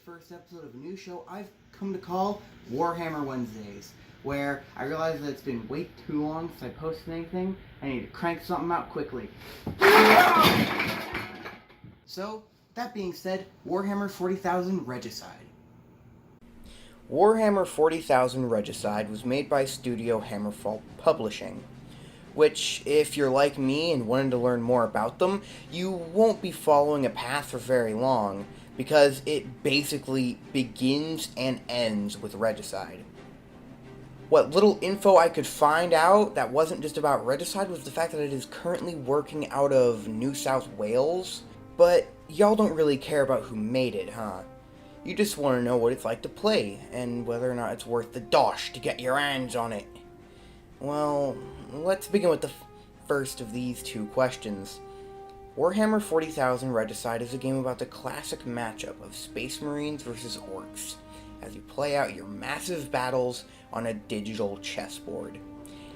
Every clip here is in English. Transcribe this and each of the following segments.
first episode of a new show I've come to call Warhammer Wednesdays, where I realize that it's been way too long since I posted anything. I need to crank something out quickly. So, that being said, Warhammer 40,000 Regicide. Warhammer 40,000 Regicide was made by Studio Hammerfall Publishing, which, if you're like me and wanted to learn more about them, you won't be following a path for very long, because it basically begins and ends with Regicide. What little info I could find out that wasn't just about Regicide was the fact that it is currently working out of New South Wales, but y'all don't really care about who made it, huh? You just want to know what it's like to play, and whether or not it's worth the dosh to get your hands on it. Well, let's begin with the first of these two questions. Warhammer 40,000 Regicide is a game about the classic matchup of Space Marines versus Orcs, as you play out your massive battles on a digital chessboard.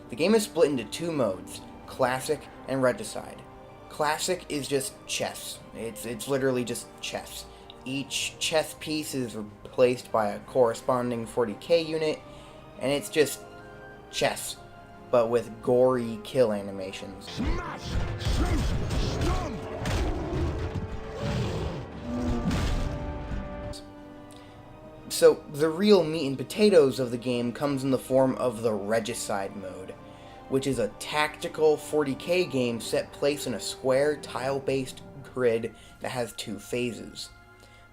The game is split into two modes, Classic and Regicide. Classic is just chess. It's literally just chess. Each chess piece is replaced by a corresponding 40k unit, and it's just chess, but with gory kill animations. Smash! Stun! So, the real meat and potatoes of the game comes in the form of the Regicide mode, which is a tactical 40k game set place in a square, tile-based grid that has two phases.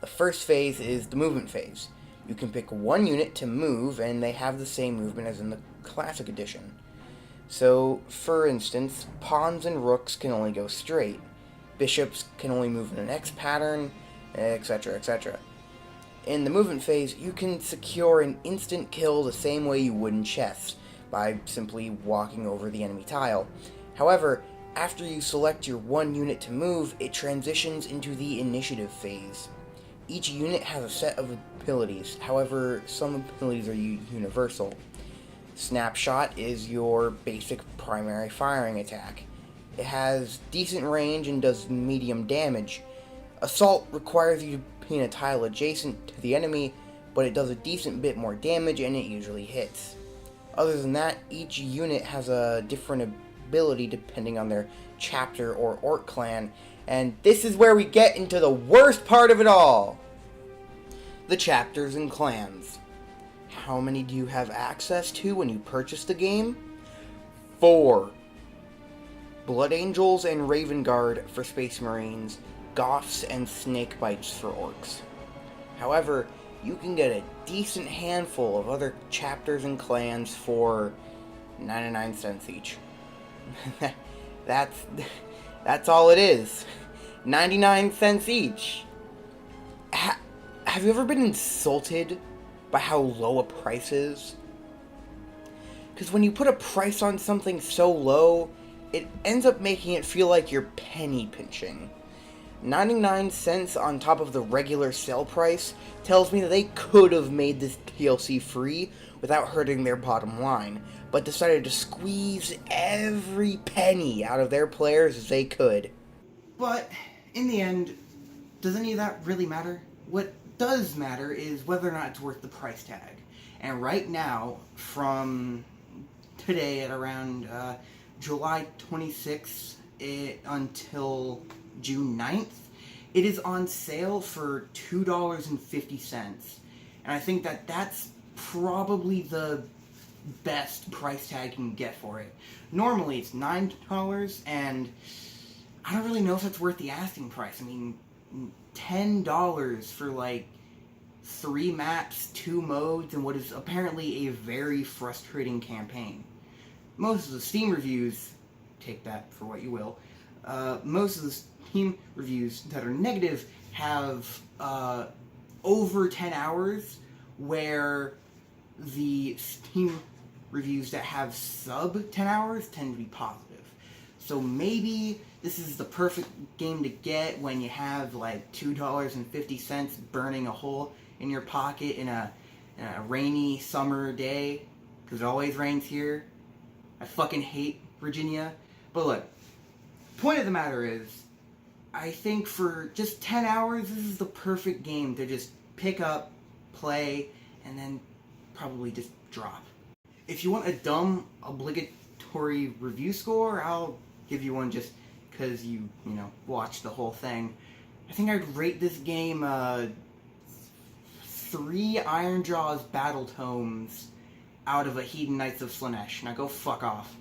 The first phase is the movement phase. You can pick one unit to move, and they have the same movement as in the Classic Edition. So, for instance, pawns and rooks can only go straight, bishops can only move in an X pattern, etc., etc. In the movement phase, you can secure an instant kill the same way you would in chess, by simply walking over the enemy tile. However, after you select your one unit to move, it transitions into the initiative phase. Each unit has a set of abilities, however, some abilities are universal. Snapshot is your basic primary firing attack. It has decent range and does medium damage. Assault requires you to be in a tile adjacent to the enemy, but it does a decent bit more damage and it usually hits. Other than that, each unit has a different ability depending on their chapter or orc clan, and this is where we get into the worst part of it all! The chapters and clans. How many do you have access to when you purchase the game? 4. Blood Angels and Raven Guard for Space Marines, Goths and Snakebites for Orcs. However, you can get a decent handful of other chapters and clans for 99 cents each. That's all it is. 99 cents each. Have you ever been insulted by how low a price is? Because when you put a price on something so low, it ends up making it feel like you're penny pinching. 99 cents on top of the regular sale price tells me that they could have made this DLC free without hurting their bottom line, but decided to squeeze every penny out of their players as they could. But, in the end, does any of that really matter? What does matter is whether or not it's worth the price tag. And right now, from today at around July 26th until June 9th, it is on sale for $2.50. And I think that that's probably the best price tag you can get for it. Normally it's $9, and I don't really know if that's worth the asking price. I mean, $10 for like 3 maps, 2 modes, and what is apparently a very frustrating campaign. Most of the Steam reviews, take that for what you will, most of the Steam reviews that are negative have over 10 hours, where the Steam reviews that have sub 10 hours tend to be positive. So maybe this is the perfect game to get when you have like $2.50 burning a hole in your pocket in a rainy summer day, because it always rains here. I fucking hate Virginia. But look, point of the matter is, I think for just 10 hours, this is the perfect game to just pick up, play, and then probably just drop. If you want a dumb, obligatory review score, I'll give you one just because you watched the whole thing. I think I'd rate this game 3 Ironjawz battle tomes out of a Heathen Knights of Slaanesh. Now go fuck off.